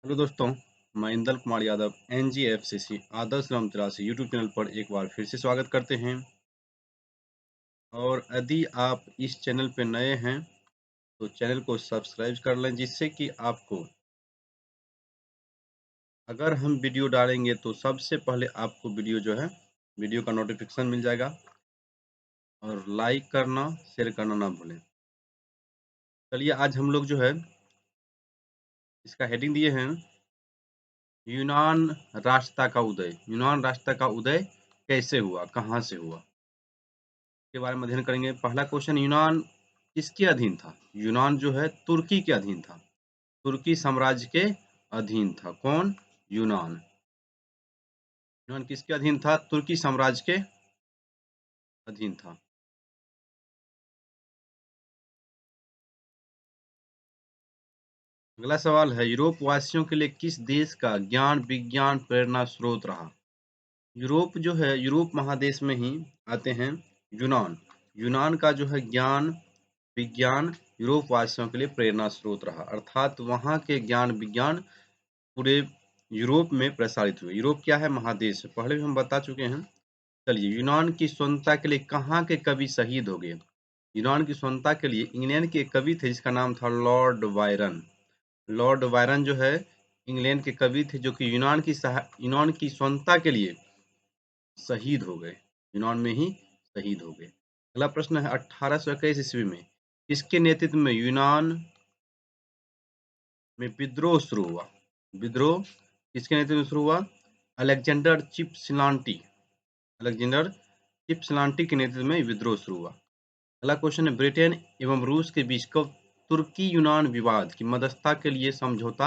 Hello दोस्तों, मैं इंदल कुमार यादव एनजीएफसीसी आदर्श ग्राम तिरासी यूट्यूब चैनल पर एक बार फिर से स्वागत करते हैं। और यदि आप इस चैनल पर नए हैं तो चैनल को सब्सक्राइब कर लें, जिससे कि आपको अगर हम वीडियो डालेंगे तो सबसे पहले आपको वीडियो का नोटिफिकेशन मिल जाएगा। और लाइक करना, शेयर करना ना भूलें। चलिए, आज हम लोग इसका हेडिंग दिए हैं यूनान राष्ट्र का उदय। यूनान राष्ट्र का उदय कैसे हुआ, कहाँ से हुआ, के बारे में अध्ययन करेंगे। पहला क्वेश्चन, यूनान किसके अधीन था? यूनान जो है तुर्की के अधीन था। तुर्की साम्राज्य के अधीन था। कौन? यूनान। यूनान किसके अधीन था? तुर्की साम्राज्य के अधीन था। अगला सवाल है, यूरोप वासियों के लिए किस देश का ज्ञान विज्ञान प्रेरणा स्रोत रहा? यूरोप जो है, यूरोप महादेश में ही आते हैं यूनान। यूनान का जो है ज्ञान विज्ञान यूरोप वासियों के लिए प्रेरणा स्रोत रहा, अर्थात वहाँ के ज्ञान विज्ञान पूरे यूरोप में प्रसारित हुए। यूरोप क्या है? महादेश। पहले भी हम बता चुके हैं। चलिए, यूनान की स्वतंत्रता के लिए कहाँ के कवि शहीद हो गए? यूनान की स्वतंत्रता के लिए इंग्लैंड के एक कवि थे जिसका नाम था लॉर्ड बायरन। लॉर्ड बायरन जो है इंग्लैंड के कवि थे, जो कि यूनान की स्वतंत्रता के लिए शहीद हो गए। यूनान में ही शहीद हो गए। अगला प्रश्न है, 1821 ईस्वी में किसके नेतृत्व में यूनान में विद्रोह शुरू हुआ? विद्रोह किसके नेतृत्व में शुरू हुआ? अलेक्जेंडर चिपसिलांटी। अलेक्जेंडर चिपसिलांटी के नेतृत्व में विद्रोह शुरू हुआ। अगला क्वेश्चन है, ब्रिटेन एवं रूस के बीच कब तुर्की यूनान विवाद की मध्यस्थता के लिए समझौता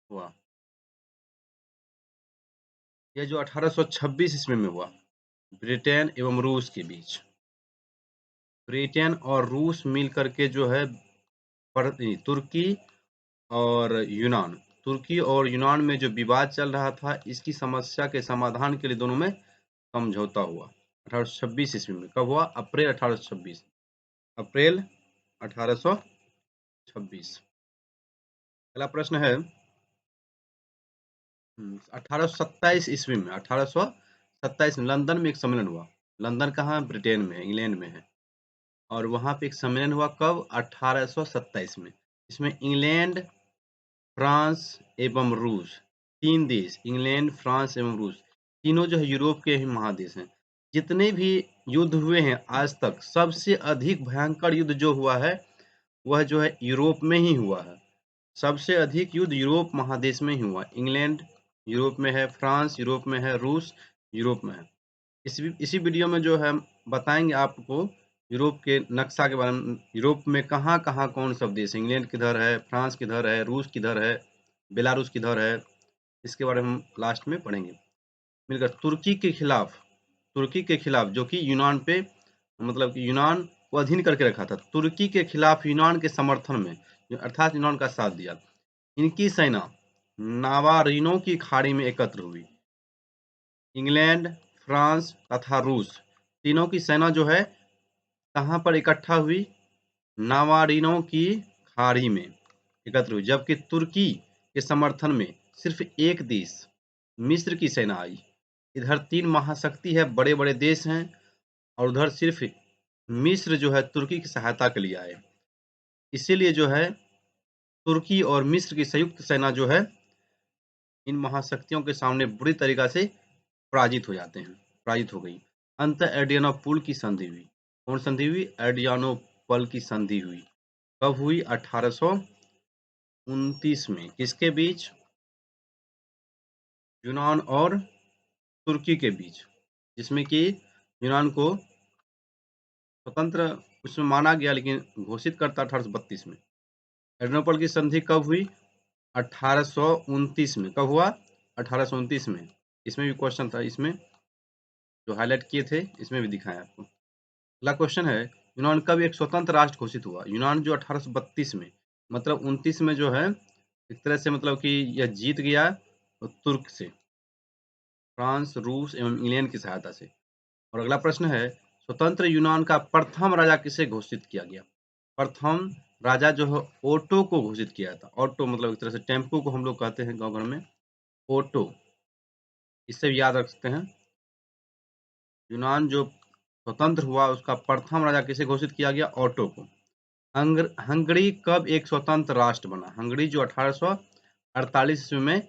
हुआ? यह जो 1826 ईस्वी में हुआ, ब्रिटेन एवं रूस के बीच। ब्रिटेन और रूस मिलकर के जो है तुर्की और यूनान तुर्की और यूनान में जो विवाद चल रहा था, इसकी समस्या के समाधान के लिए दोनों में समझौता हुआ 1826 ईस्वी में। कब हुआ? अप्रैल 1826। अप्रैल 1826। अगला प्रश्न है, 1827 ईस्वी में 1827 में लंदन में एक सम्मेलन हुआ। लंदन कहाँ है? ब्रिटेन में है, इंग्लैंड में है। और वहां पे एक सम्मेलन हुआ। कब? 1827 में। इसमें इंग्लैंड, फ्रांस एवं रूस, तीन देश, इंग्लैंड, फ्रांस एवं रूस, तीनों जो है यूरोप के ही महादेश हैं। जितने भी युद्ध हुए हैं आज तक, सबसे अधिक भयंकर युद्ध जो हुआ है वह जो है यूरोप में ही हुआ है। सबसे अधिक युद्ध यूरोप महादेश में ही हुआ। इंग्लैंड यूरोप में है, फ्रांस यूरोप में है, रूस यूरोप में है। इसी वीडियो में जो है बताएंगे आपको यूरोप के नक्शा के बारे में। यूरोप में कहाँ कहाँ कौन सब देश है, इंग्लैंड किधर है, फ्रांस किधर है, रूस किधर है, बेलारूस किधर है, इसके बारे में हम लास्ट में पढ़ेंगे मिलकर। तुर्की के खिलाफ जो कि यूनान पे, मतलब कि यूनान को अधीन करके रखा था, तुर्की के खिलाफ यूनान के समर्थन में, अर्थात यूनान का साथ दिया, इनकी सेना नावारिनो की खाड़ी में एकत्र हुई। इंग्लैंड, फ्रांस तथा रूस, तीनों की सेना जो है कहाँ पर इकट्ठा हुई? नावारिनो की खाड़ी में एकत्र हुई। जबकि तुर्की के समर्थन में सिर्फ एक देश, मिस्र की सेना आई। इधर तीन महाशक्ति है, बड़े बड़े देश हैं, और उधर सिर्फ मिस्र जो है तुर्की की सहायता के लिए आए। इसीलिए जो है तुर्की और मिस्र की संयुक्त सेना जो है इन महाशक्तियों के सामने बुरी तरीका से पराजित हो गई। अंत एड्रियानोपुल की संधि हुई। कौन संधि हुई? एड्रियानोपल की संधि हुई। कब हुई? 1829 में। किसके बीच? यूनान और तुर्की के बीच, जिसमें कि यूनान को स्वतंत्र उसमें माना गया, लेकिन घोषित करता 1832 में। एड्रियानोपल की संधि कब हुई? 1829 में। कब हुआ? 1829 में। इसमें भी क्वेश्चन था, इसमें जो हाईलाइट किए थे इसमें भी दिखाया आपको। अगला क्वेश्चन है, यूनान कब एक स्वतंत्र राष्ट्र घोषित हुआ? यूनान जो 1832 में, मतलब 29 में जो है एक तरह से, मतलब कि यह जीत गया तुर्क से, फ्रांस, रूस एवं इंग्लैंड की सहायता से। और अगला प्रश्न है, स्वतंत्र यूनान का प्रथम राजा किसे घोषित किया गया? प्रथम राजा जो है ओटो को घोषित किया था। ऑटो मतलब एक तरह से टेम्पो को हम लोग कहते हैं गाँव घर में, ओटो। इससे भी याद रख सकते हैं। यूनान जो स्वतंत्र हुआ उसका प्रथम राजा किसे घोषित किया गया? ऑटो को। हंगरी कब एक स्वतंत्र राष्ट्र बना? हंगरी जो 1848 ईस्वी में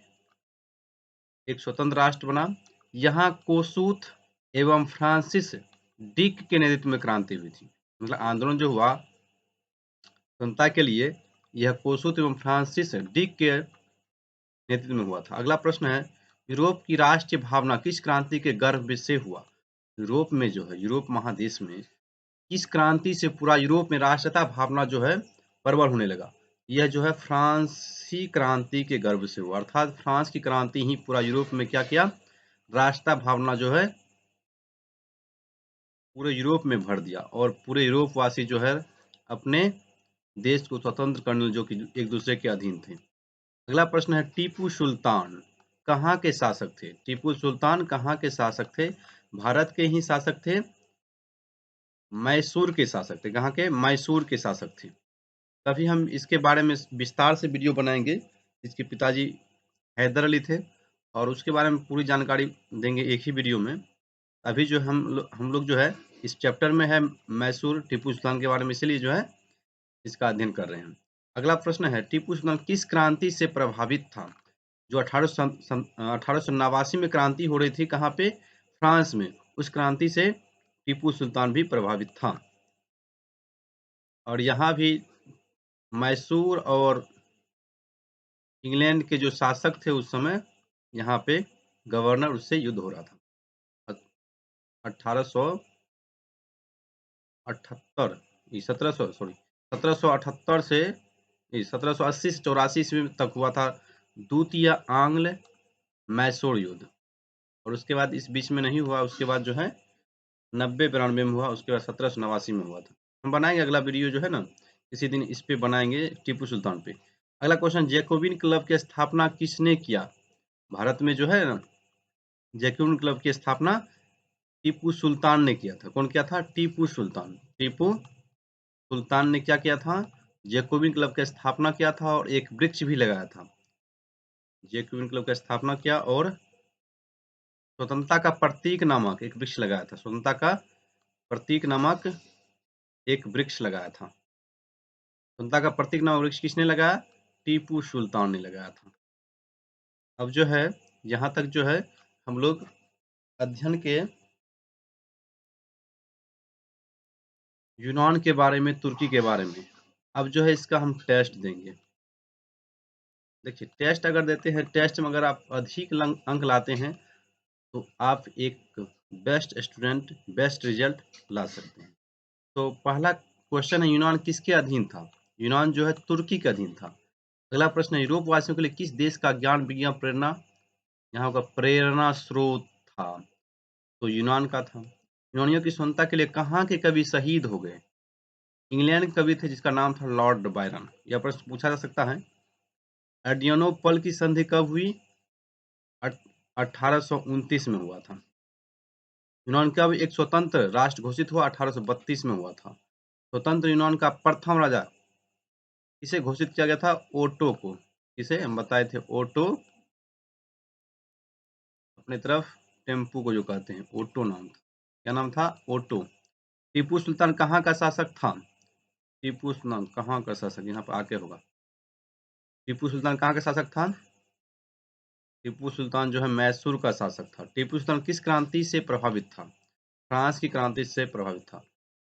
एक स्वतंत्र राष्ट्र बना। यहाँ कोसूथ एवं फ्रांसिस डिक के नेतृत्व में क्रांति हुई थी। मतलब आंदोलन जो हुआ स्वतंत्रता के लिए, यह कोसूथ एवं फ्रांसिस डिक के नेतृत्व में हुआ था। अगला प्रश्न है, यूरोप की राष्ट्रीय भावना किस क्रांति के गर्भ से हुआ? यूरोप में जो है, यूरोप महादेश में किस क्रांति से पूरा यूरोप में राष्ट्रीयता भावना जो है प्रबल होने लगा? यह जो है फ्रांसी क्रांति के गर्भ से हुआ, अर्थात फ्रांस की क्रांति ही पूरा यूरोप में क्या किया? राष्ट्रीयता भावना जो है पूरे यूरोप में भर दिया और पूरे यूरोप वासी जो है अपने देश को स्वतंत्र करने जो कि एक दूसरे के अधीन थे। अगला प्रश्न है, टीपू सुल्तान कहाँ के शासक थे? टीपू सुल्तान कहाँ के शासक थे? भारत के ही शासक थे, मैसूर के शासक थे। कहाँ के? मैसूर के शासक थे। तभी हम इसके बारे में विस्तार से वीडियो बनाएंगे। इसके पिताजी हैदर अली थे और उसके बारे में पूरी जानकारी देंगे एक ही वीडियो में। अभी जो हम लोग जो है इस चैप्टर में है मैसूर टीपू सुल्तान के बारे में, इसीलिए जो है इसका अध्ययन कर रहे हैं। अगला प्रश्न है, टीपू सुल्तान किस क्रांति से प्रभावित था? जो 1889 में क्रांति हो रही थी, कहाँ पे? फ्रांस में। उस क्रांति से टीपू सुल्तान भी प्रभावित था। और यहाँ भी मैसूर और इंग्लैंड के जो शासक थे उस समय, यहाँ पे गवर्नर, उससे युद्ध हो रहा था। 1878 1778 से 1780 से 84 ईस्वी तक हुआ था द्वितीय आंग्ल मैसूर युद्ध। और उसके बाद इस बीच में नहीं हुआ, उसके बाद जो है 90-92 में हुआ, उसके बाद 1789 में हुआ था। हम बनाएंगे अगला वीडियो जो है ना, किसी दिन इस पे बनाएंगे टीपू सुल्तान पे। अगला क्वेश्चन, जैकोबिन क्लब की स्थापना किसने किया? भारत में जो है ना जैकोबिन क्लब की स्थापना टीपू सुल्तान ने किया था। कौन किया था? टीपू सुल्तान। टीपू सुल्तान ने क्या किया था? जैकोबिन क्लब की स्थापना किया था और एक वृक्ष भी लगाया था। जैकोबिन क्लब की स्थापना किया और स्वतंत्रता का प्रतीक नामक एक वृक्ष लगाया था। स्वतंत्रता का प्रतीक नामक एक वृक्ष लगाया था। स्वतंत्रता का प्रतीक नामक वृक्ष किसने लगाया? टीपू सुल्तान ने लगाया था। अब जो है यहाँ तक जो है हम लोग अध्ययन के यूनान के बारे में, तुर्की के बारे में। अब जो है इसका हम टेस्ट देंगे। देखिए टेस्ट अगर देते हैं, टेस्ट में अगर आप अधिक अंक लाते हैं तो आप एक बेस्ट स्टूडेंट, बेस्ट रिजल्ट ला सकते हैं। तो पहला क्वेश्चन है, यूनान किसके अधीन था? यूनान जो है तुर्की के अधीन था। अगला प्रश्न है, यूरोप वासियों के लिए किस देश का ज्ञान विज्ञान प्रेरणा यहाँ का प्रेरणा स्रोत था? तो यूनान का था। यूनानियों की स्वतंत्रता के लिए कहाँ के कवि शहीद हो गए? इंग्लैंड के कवि थे जिसका नाम था लॉर्ड बायरन। यह प्रश्न पूछा जा सकता है। एड्रियानोपल की संधि कब हुई? 1829 में हुआ था। यूनान कब एक स्वतंत्र राष्ट्र घोषित हुआ? 1832 में हुआ था। स्वतंत्र यूनान का प्रथम राजा किसे घोषित किया गया था? ओटो को। किसे? हम बताए थे ओटो, अपने तरफ टेम्पू को जो कहते हैं, ओटो नाम था। क्या नाम था? ओटो। टीपू सुल्तान कहाँ का शासक था? टीपू सुल्तान कहाँ का शासक? यहाँ पर आके होगा। टीपू सुल्तान कहाँ का शासक था? टीपू सुल्तान जो है मैसूर का शासक था। टीपू सुल्तान किस क्रांति से प्रभावित था? फ्रांस की क्रांति से प्रभावित था।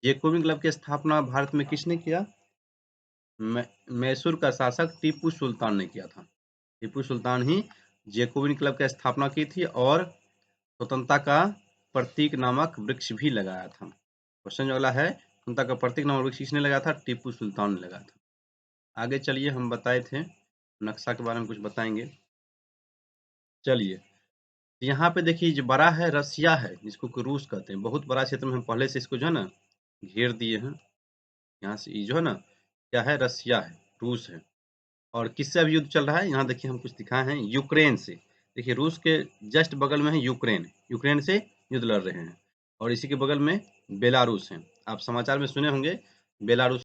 जैकोबिन क्लब की स्थापना भारत में किसने किया? मैसूर का शासक टीपू सुल्तान ने किया था। टीपू सुल्तान ही जैकोबिन क्लब की स्थापना की थी और स्वतंत्रता का प्रतीक नामक वृक्ष भी लगाया था। क्वेश्चन जो अगला है, स्वतंत्रता का प्रतीक नामक वृक्ष किसने लगाया था? टीपू सुल्तान ने लगाया था। आगे चलिए, हम बताए थे नक्शा के बारे में कुछ बताएंगे। चलिए यहाँ पे देखिए, जो बड़ा है रसिया है, जिसको कि रूस कहते हैं। बहुत बड़ा क्षेत्र में हम पहले से इसको जो है ना घेर दिए हैं। यहाँ से ये जो है ना क्या है? रसिया है, रूस है। और किससे अभी युद्ध चल रहा है? यहाँ देखिए हम कुछ दिखाए हैं, यूक्रेन से। देखिए रूस के जस्ट बगल में है यूक्रेन, यूक्रेन से युद्ध लड़ रहे हैं। और इसी के बगल में बेलारूस है। आप समाचार में सुने होंगे बेलारूस